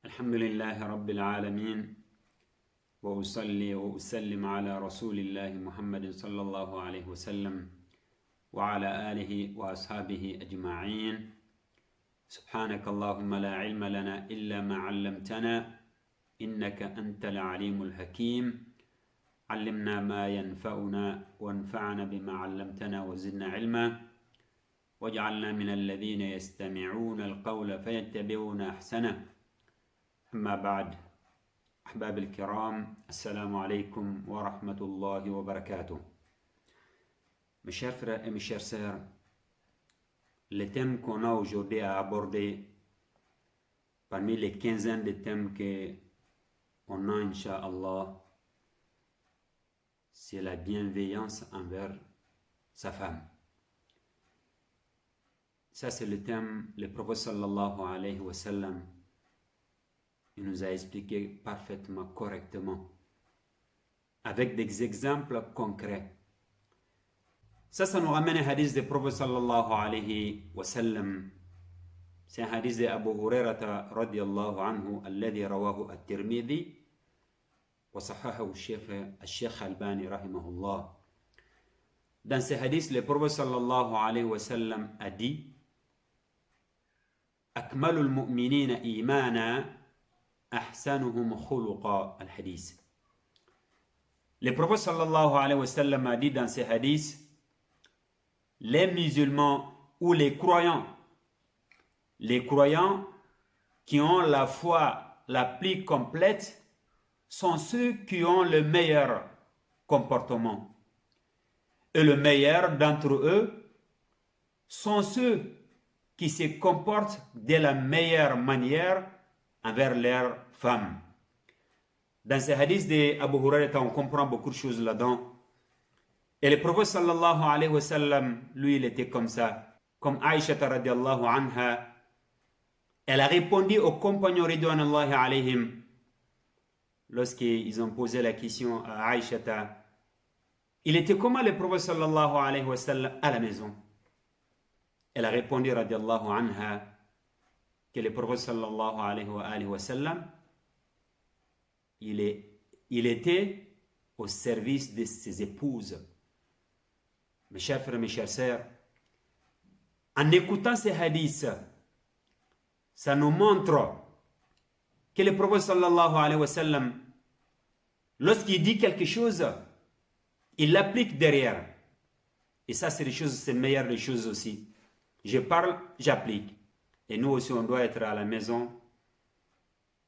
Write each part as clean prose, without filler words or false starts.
الحمد لله رب العالمين وأصلي وأسلم على رسول الله محمد صلى الله عليه وسلم وعلى آله وأصحابه أجمعين. سبحانك اللهم لا علم لنا إلا ما علمتنا إنك أنت العليم الحكيم. علمنا ما ينفعنا وانفعنا بما علمتنا وزدنا علما واجعلنا من الذين يستمعون القول فيتبعون أحسنه. أما بعد، أحباب الكرام, Assalamu alaikum wa rahmatullahi wa barakatuh. Mes chers frères et mes chères sœurs, le thème qu'on a aujourd'hui à aborder, parmi les quinzaines de thèmes qu'on a, Inch'Allah, c'est la bienveillance envers sa femme. Ça, c'est le thème, le prophète sallallahu alayhi wa sallam, il nous a expliqué parfaitement, correctement, avec des exemples concrets. Ça nous ramène un hadith du prophète sallallahu alayhi wa sallam. C'est un hadith d'Abu Hurairata radiyallahu anhu, alladhi rawahu at-Tirmidhi wa sahahahu al-Sheikh Albani rahimahullah. Dans ce hadith, le prophète sallallahu alayhi wa sallam a dit: Akmalul mu'minina imana ahsanuhum khuluqa al-hadith. Le prophète sallallahu alayhi wa sallam a dit dans ce hadith: les musulmans ou les croyants qui ont la foi la plus complète sont ceux qui ont le meilleur comportement. Et le meilleur d'entre eux sont ceux qui se comportent de la meilleure manière envers leurs femmes. Dans ce hadith d'Abu Hurairah, on comprend beaucoup de choses là-dedans. Et le prophète sallallahu alayhi wa sallam, lui, il était comme ça. Comme Aïcha radiallahu anha, elle a répondu aux compagnons ridwanullahi alayhim lorsqu'ils ont posé la question à Aïcha. Il était comment le prophète sallallahu alayhi wa sallam à la maison? Elle a répondu radiallahu anha que le prophète sallallahu alayhi wa sallam, il était au service de ses épouses. Mes chers frères, mes chères sœurs, en écoutant ces hadiths, ça nous montre que le prophète sallallahu alayhi wa sallam, lorsqu'il dit quelque chose, il l'applique derrière. Et ça, c'est les meilleures des choses aussi. Je parle, j'applique. Et nous aussi, on doit être à la maison,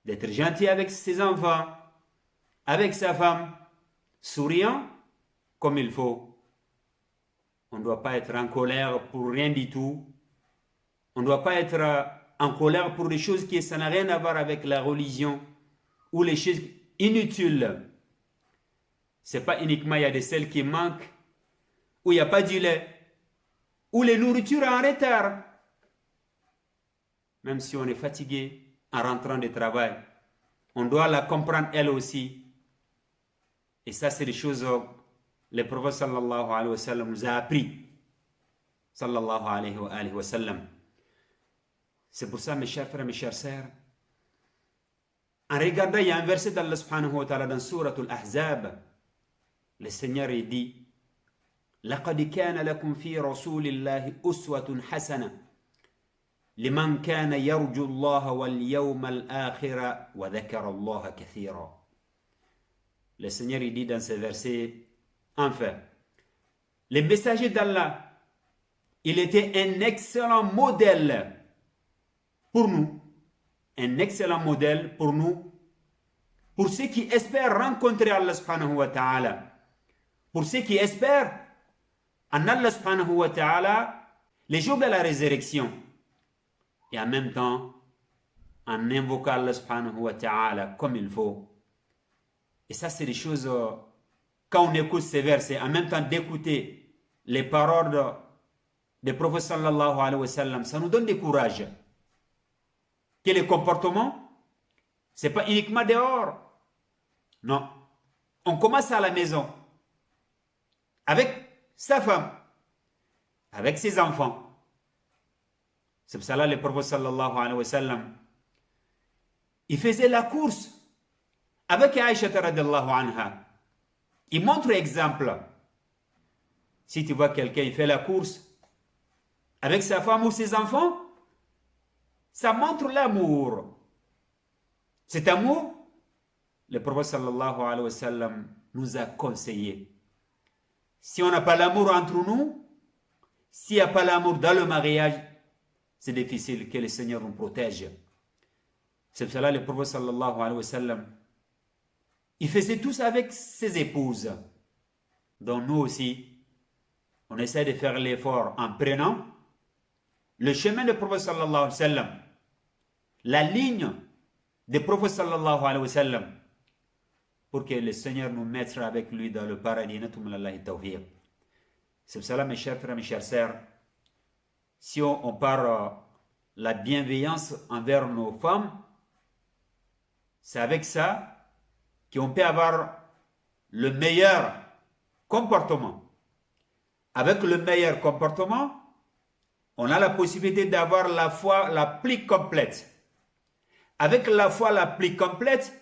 d'être gentil avec ses enfants, avec sa femme, souriant comme il faut. On ne doit pas être en colère pour rien du tout. On ne doit pas être en colère pour des choses qui ça n'a rien à voir avec la religion ou les choses inutiles. Ce n'est pas uniquement il y a des sels qui manquent, ou il n'y a pas du lait, ou les nourritures en retard. Même si on est fatigué en rentrant du travail, on doit la comprendre elle aussi. Et ça, c'est des choses que le prophète sallallahu alayhi wa sallam nous a appris. Sallallahu alayhi wa sallam. C'est pour ça, mes chers frères, mes chères sœurs, en regardant, il y a un verset d'Allah subhanahu wa ta'ala dans Surat al-Ahzab. Le Seigneur il dit: لَقَدْ كَانَ لَكُمْ فِي رَسُولِ اللَّهِ أُسْوَةٌ حَسَنَةٌ لمن كان يرجو الله واليوم الآخر وذكر الله كثيرا. Le Seigneur il dit dans ce verset: enfin, le messager d'Allah, il était un excellent modèle pour nous, un excellent modèle pour nous, pour ceux qui espèrent rencontrer Allah subhanahu wa ta'ala, pour ceux qui espèrent en Allah subhanahu wa ta'ala les jours de la résurrection. Et en même temps, en invoquant Allah subhanahu wa ta'ala comme il faut. Et ça, c'est des choses, quand on écoute ces versets, en même temps d'écouter les paroles du prophète sallallahu alayhi wa sallam, ça nous donne du courage. Que le comportement, ce n'est pas uniquement dehors. Non. On commence à la maison, avec sa femme, avec ses enfants. C'est pour cela le prophète sallallahu alayhi wa sallam, Il faisait la course avec Aïcha radiallahu anha. Il montre exemple. Si tu vois quelqu'un, il fait la course avec sa femme ou ses enfants, ça montre l'amour. Cet amour, le prophète sallallahu alayhi wa sallam nous a conseillé. Si on n'a pas l'amour entre nous, s'il n'y a pas l'amour dans le mariage, c'est difficile que le Seigneur nous protège. C'est pour cela que le prophète sallallahu alayhi wa sallam, il faisait tout ça avec ses épouses. Donc nous aussi, on essaie de faire l'effort en prenant le chemin du prophète sallallahu alayhi wa sallam, la ligne du prophète sallallahu alayhi wa sallam, pour que le Seigneur nous mette avec lui dans le paradis. C'est pour cela, mes chers frères, mes chères sœurs, si on parle la bienveillance envers nos femmes, c'est avec ça qu'on peut avoir le meilleur comportement. Avec le meilleur comportement, on a la possibilité d'avoir la foi la plus complète. Avec la foi la plus complète,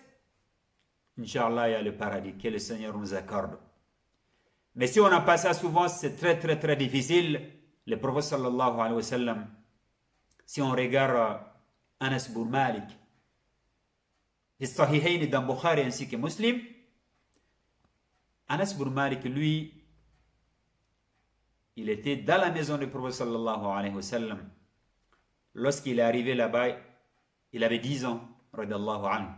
Inch'Allah, il y a le paradis que le Seigneur nous accorde. Mais si on n'a pas ça souvent, c'est très très très difficile. Le prophète sallallahu alayhi wa sallam, si on regarde Anas bin Malik, les Sahihayn dans Bukhari ainsi que Muslim, Anas bin Malik, lui, il était dans la maison du prophète sallallahu alayhi wa sallam. Lorsqu'il est arrivé là-bas, il avait 10 ans, radiyallahu anhu.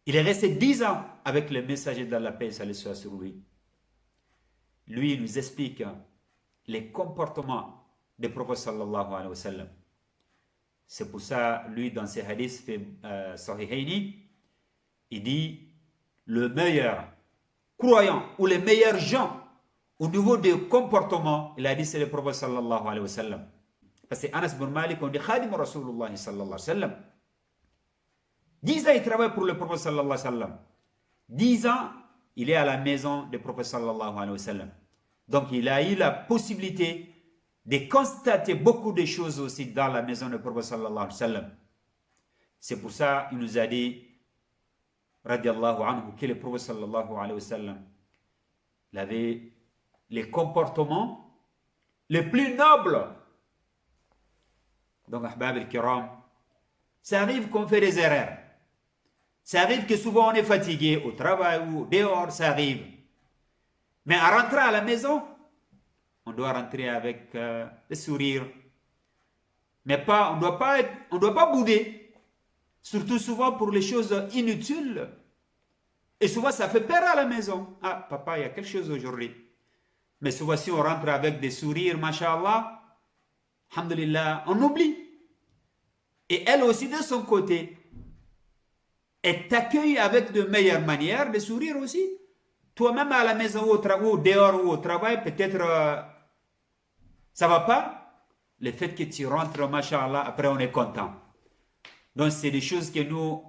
Il est resté 10 ans avec le messager de la paix, salut soit sur lui. Lui, il nous explique les comportements du prophète sallallahu alayhi wa sallam. C'est pour ça, lui, dans ses hadiths Sahihayni, il dit le meilleur croyant ou les meilleurs gens au niveau du comportement, il a dit c'est le prophète sallallahu alayhi wa sallam. Parce que Anas bin Malik, on dit Khadim Rasulullah sallallahu alayhi wa sallam. 10 ans, il travaille pour le prophète sallallahu alayhi wa sallam. 10 ans, il est à la maison du prophète sallallahu alayhi wa sallam. Donc, il a eu la possibilité de constater beaucoup de choses aussi dans la maison du prophète sallallahu alayhi wa sallam. C'est pour ça qu'il nous a dit, radiallahu anhu, que le prophète sallallahu alayhi wa sallam, il avait les comportements les plus nobles. Donc, ahbab al-kiram, ça arrive qu'on fait des erreurs. Ça arrive que souvent on est fatigué au travail ou dehors, ça arrive. Mais en rentrant à la maison, on doit rentrer avec le sourire. Mais pas, on doit pas bouder. Surtout souvent pour les choses inutiles. Et souvent ça fait peur à la maison. Ah, papa, il y a quelque chose aujourd'hui. Mais souvent si on rentre avec des sourires, masha'Allah, alhamdulillah, on oublie. Et elle aussi de son côté, elle t'accueille avec de meilleures manières, de sourire aussi. Toi-même à la maison ou dehors ou au travail, peut-être ça va pas. Le fait que tu rentres, masha'Allah, après on est content. Donc c'est des choses que nous,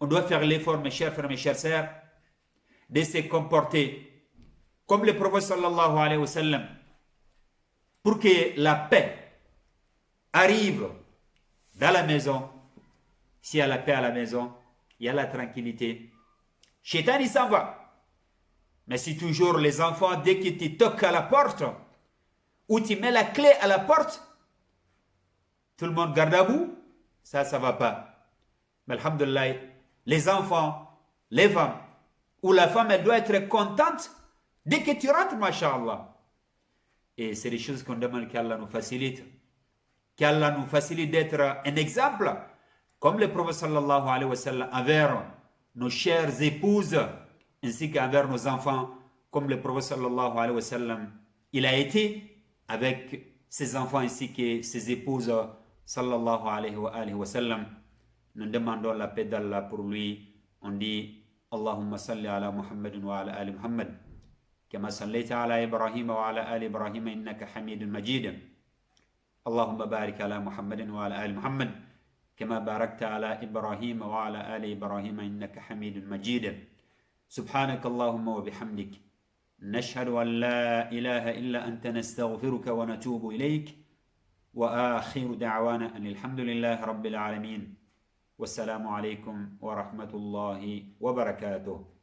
on doit faire l'effort, mes chers frères, mes chères sœurs, de se comporter comme le prophète sallallahu alayhi wa sallam, pour que la paix arrive dans la maison. S'il y a la paix à la maison, il y a la tranquillité. Shaitan, il s'en va. Mais si toujours les enfants, dès que tu toques à la porte, ou tu mets la clé à la porte, tout le monde garde à bout, ça va pas. Mais alhamdulillah, les enfants, les femmes, ou la femme, elle doit être contente dès que tu rentres, masha'Allah. Et c'est des choses qu'on demande qu'Allah nous facilite. Qu'Allah nous facilite d'être un exemple, comme le prophète sallallahu alayhi wa sallam, envers nos chères épouses, ainsi qu'envers nos enfants, comme le prophète sallallahu alayhi wa sallam, il a été avec ses enfants ainsi que ses épouses, sallallahu alayhi wa sallam. Nous demandons la paix d'Allah pour lui. On dit, Allahumma salli ala Muhammadin wa ala ali Muhammad, kama sallaita ala Ibrahim wa ala ali Ibrahim, innaka hamidun majid. اللهم بارك على محمد وعلى آل محمد كما باركت على إبراهيم وعلى آل إبراهيم إنك حميد مجيد سبحانك اللهم وبحمدك نشهد أن لا إله إلا أنت نستغفرك ونتوب إليك وآخر دعوانا أن الحمد لله رب العالمين Wassalamu alaikum wa rahmatullahi wa barakatuh.